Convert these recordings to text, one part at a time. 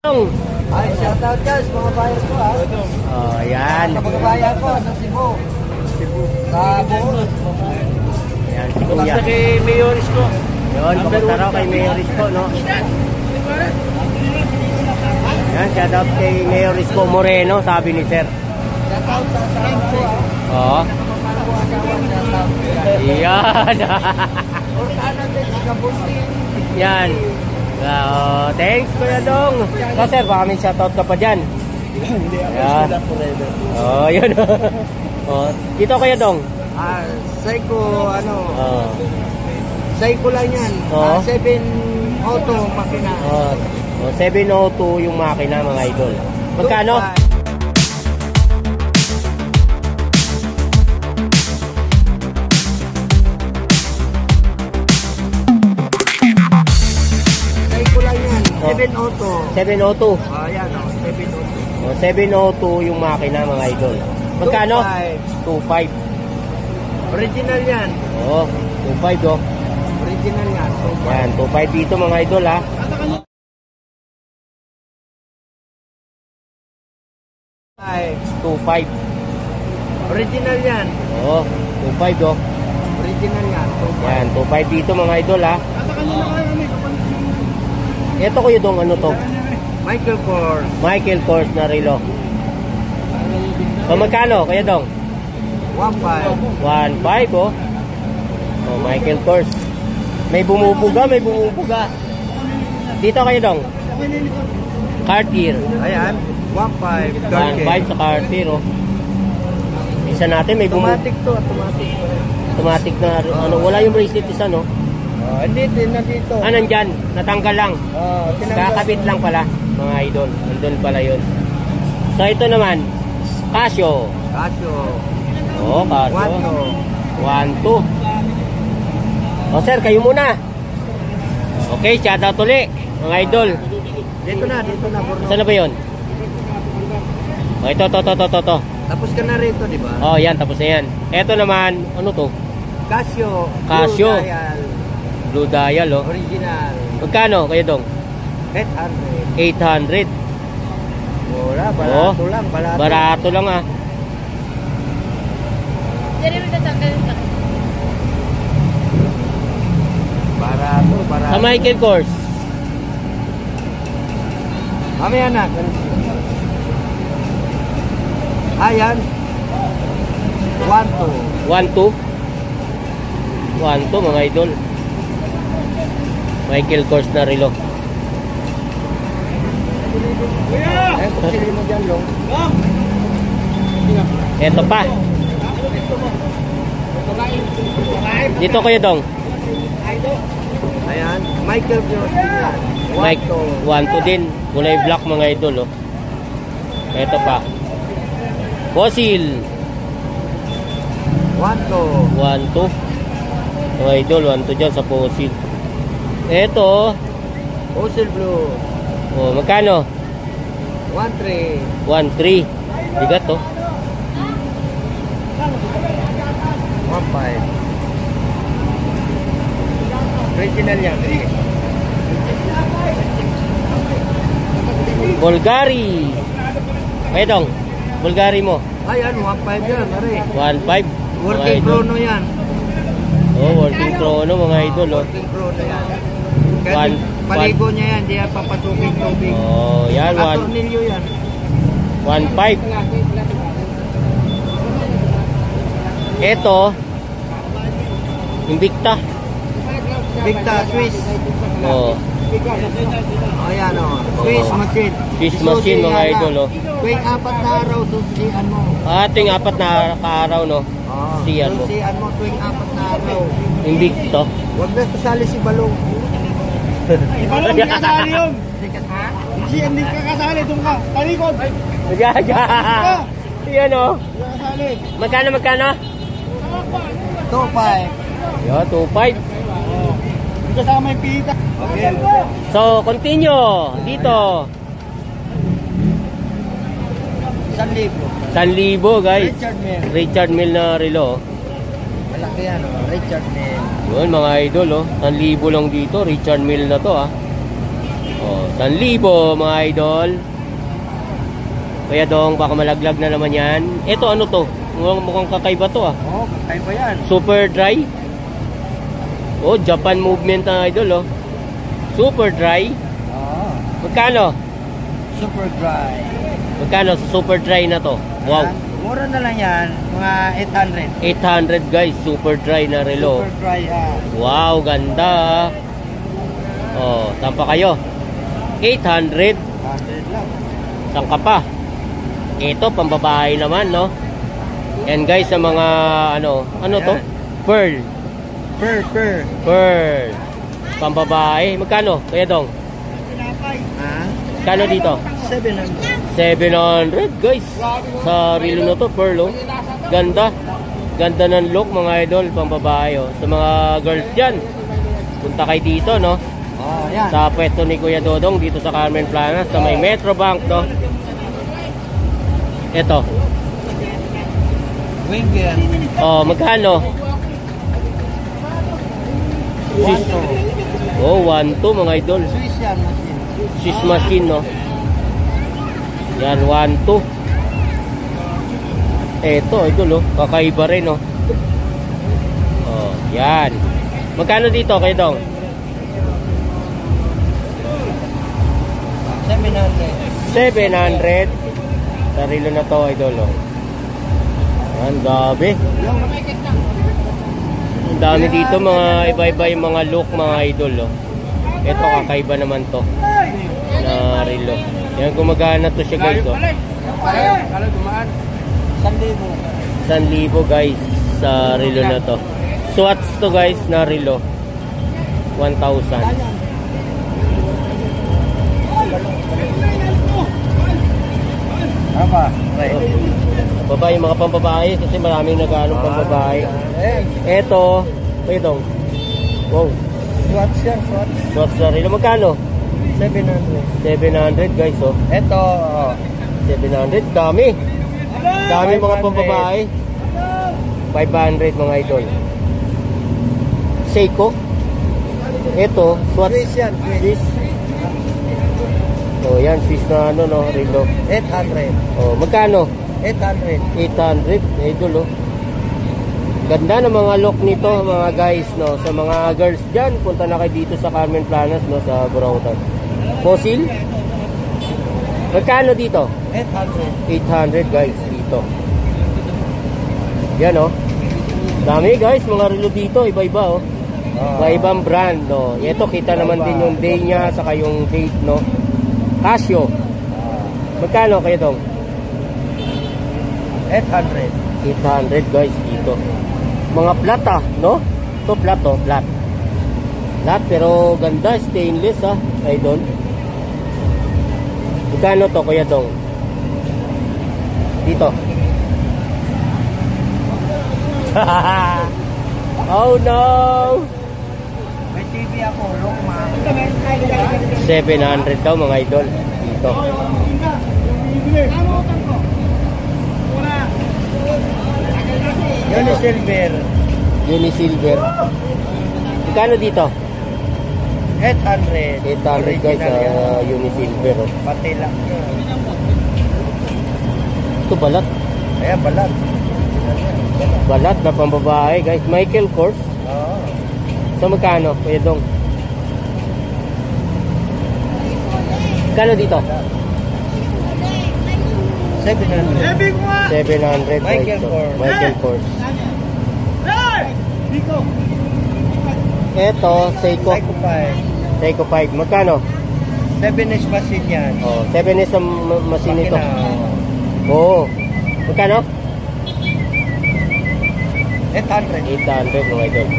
Ay, shoutout guys, mga bayan ko ha. Oh, yan. Sa mga bayan ko, sa Cebu. Sa Bohol. Yan, si Kuya. Basta kay Mayor Isko. Yun, papunta raw kay Mayor Isko, no? Yan, shoutout kay Mayor Isko Moreno, sabi ni Sir. Shoutout sa asawa ko ha. Oo. Yan. Urtanan din sa Kabuti. Yan. Thanks, Kuya Dong. Sir, baka may shoutout ka pa dyan. Hindi ako Yan. sila forever. Oh, yun. Oh, dito Kuya Dong. Seiko, Oh. Seiko lang yan. Oo. 7 auto makina. Oh, 702 yung makina, mga idol. Magkano? Seiko lang yan. Oh. 7 auto. 702. Ayan o, 7 auto. Oh, 702 yung makina, mga idol. Magkano? 25. Original yan. Oh, 25 oh. Original yan. Yan, 25 dito, mga idol ha. Ay, 25. original yan. Oh, 25 oh. Original yan. Yan, 25 dito, mga idol ha. Ito Kuya Dong, ano to? Michael Kors. Michael Kors na relo. So magkano Kuya Dong? 1.5. 1.5 oh. Oh, Michael Kors. May bumubuga, may bumubuga. Dito Kuya Dong. Cartier. Ayan, 1.5. 1.5 sa Cartier oh. Isa natin may Automatic to, automatic. automatic na ano, wala yung bracelet isa no. Hindi, nandito. Nandyan, natanggal lang. Kakabit lang pala, mga idol. Nandun pala yun. So ito naman, Casio. Casio. Oh, Casio. 1.2. Oh sir, kayo muna. Okay, shoutout ulit, mga idol. Dito na, Borno. Saan na ba yun? Oh, ito. Tapos ka na rito, di ba? Oh, yan, tapos na yan. Ito naman, ano to? Casio. Casio. Blue dial. Blue dial, oh. Original. Magkano, Kuya Dong? 800. 800. Wala, barato lang, barato. Barato lang ah. Barato. Sa Michael Kors. Mamaya na. Ayan. 1.2. 1.2 mga idol. Michael Kors na relo. Eh, kung sili mo dyan, Long. Ito pa. Dito Kuya Dong. Ayan. Michael Kors. Mike 1.2 din. Kulay black mga idol oh. Ito pa. Fossil. 1.2. 1.2. Mga idol, 1.2 dyan sa Fossil. Ito. Fossil Blue. Oh, magkano? 1.3. 1.3. Bigat oh. 1.5. Original yan. Bulgari. Kuya Dong, Bulgari mo. Ayan, 1.5 yan. 1.5. Working chrono yan. Oh, working chrono mga idol oh. Working chrono yan. Kahit paligo niya yan, di yan papatubig-tubig. Oh, yan. Katornilyo yan. 1.5. Ito, Invicta. Victa, Swiss. Oh, Ayan o. Swiss machine. Swiss machine mga idol oh. Tuwing 4 na araw, susian mo. Ating 4 na araw no. Siyan mo. Susian mo tuwing 4 na araw. Invicto. Huwag na kasali si Balong. Balong, hindi kasali yun. Ha? Hindi ka kasali, doon ka. Talikod. Yan oh. Hindi ka kasali. Magkano? 2.5. Yo, 2.5. Hindi kasama yung pita. Okay. So, continue. Dito. 1,000. 1,000 guys. Richard Mille. Richard Mille na relo. Malaki yan o. Richard Mille. Yun mga idol oh. 1,000 lang dito. Richard Mille na to ah. Oh, 1,000 mga idol. Kaya dong, baka malaglag na naman yan. Ito ano to? Mukhang kakaiba to ah. Oo, kaya pa yan. Super dry. Oh, Japan movement na idol oh. Super dry. Oo. Magkano? Super dry. Magkano sa super dry na to? Wow. Yan. Mura na lang yan. Mga 800 800. guys, super dry na relo. Super dry yan. Wow, ganda. Oh, tampa kayo. 800. 100 lang. Saan ka pa? Ito, pambabae naman, no? Yan guys, sa mga, ano to? Pearl. Pearl. Pambabae. Magkano? Kaya dong? Ha? Magkano dito? 700. 700 guys. Sa relo na to, pearl, oh. Ganda. Ganda ng look, mga idol, pambabae, oh. Sa mga girls dyan, punta kayo dito, no? Oh, yan. Sa pwesto ni Kuya Dodong dito sa Carmen Plana sa may Metrobank to. Ito. Winger. Oh, magkano? 1-2. Oh, 1-2 mga idol. Swiss yan, machine. Swiss machine, no? Yan, 1-2. Ito, idol, oh. Kakaiba rin, oh. Oh, yan. Magkano dito, Kuya Dong? 700. Sarilo na to, idol, oh. Yan, gabi. Ang dami dito, mga iba-iba yung mga look, mga idol, oh. Ito, kakaiba naman to. Na relo. Yan, gumagana to siya, guys, oh. 1,000 guys sa relo na to. Swatch to, guys, na relo. 1,000. Ano pa? Right. Babae, mga pambabae kasi maraming nag-aanong pambabae. Eto, itong. Wow. Swatch yan, swatch. Swatch na relo. Magkano? 700. 700 guys, oh. Ito, oh. 700. Dami. Dami mga 500. pambabae. 500 mga idol. Seiko. Ito, Swatch. Swiss yan, Swiss. Oh, yan, Swiss na ano, no, relo. 800. Oh, magkano? 800. 800, idol, oh. Ganda ng mga look nito, mga guys, no. Sa mga girls dyan, punta na kayo dito sa Carmen Planas, no, sa Burautan. Fossil. Magkano dito? 800. 800 guys, dito. Yan, oh. Dami guys, mga relo dito, iba-iba, oh. Iba-ibang brand, no. Ito, kita naman din yung day niya, saka yung date, no. Casio. Magkano kayo dong? 800. 800 guys, dito. Mga plat, ah, no? Ito, plat, oh, plat. Plat, pero ganda, stainless, ah, idol. Magkano to, kuya dong? Dito. Oh no! May TV ako, Lukma. 700 daw mga idol dito. Unisilver. Unisilver. Magkano dito? 800. 800 guys sa Unisilver, oh. Pati lang. Ito balat. Ayan, balat. Balat na pambabae guys. Michael Kors. Oo. So magkano? Kuya dong. Magkano dito? 700. 700 guys. Michael So, Kors. Michael Kors. Ito, Seiko. Psycho 5. Seiko 5. Magkano? 7-inch machine yan. Oh, 7 is ang machine ito. Makina. Oo. Magkano? 800. 800 mga idol.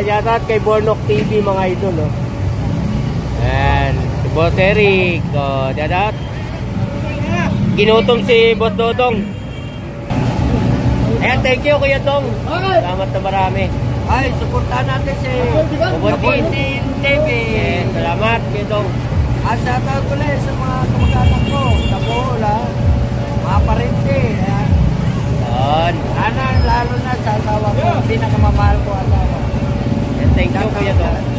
Yatat kay Bornok TV mga idol, no? And si Boss Eric. Yatat. Ginutom si Boss Dodong. Ayan, thank you Kuya Dong. Salamat na marami. Ay, suportahan natin si Kubotin TV. Yes, salamat Kuya Dong. At shoutout ko lang sa mga kamag-anak ko. Sa Bohol, ha? Mga parinti. Ayan. Yan. Lalo na sa asawa ko. Pinakamamahal ko asawa. Thank you, Kuya Dong.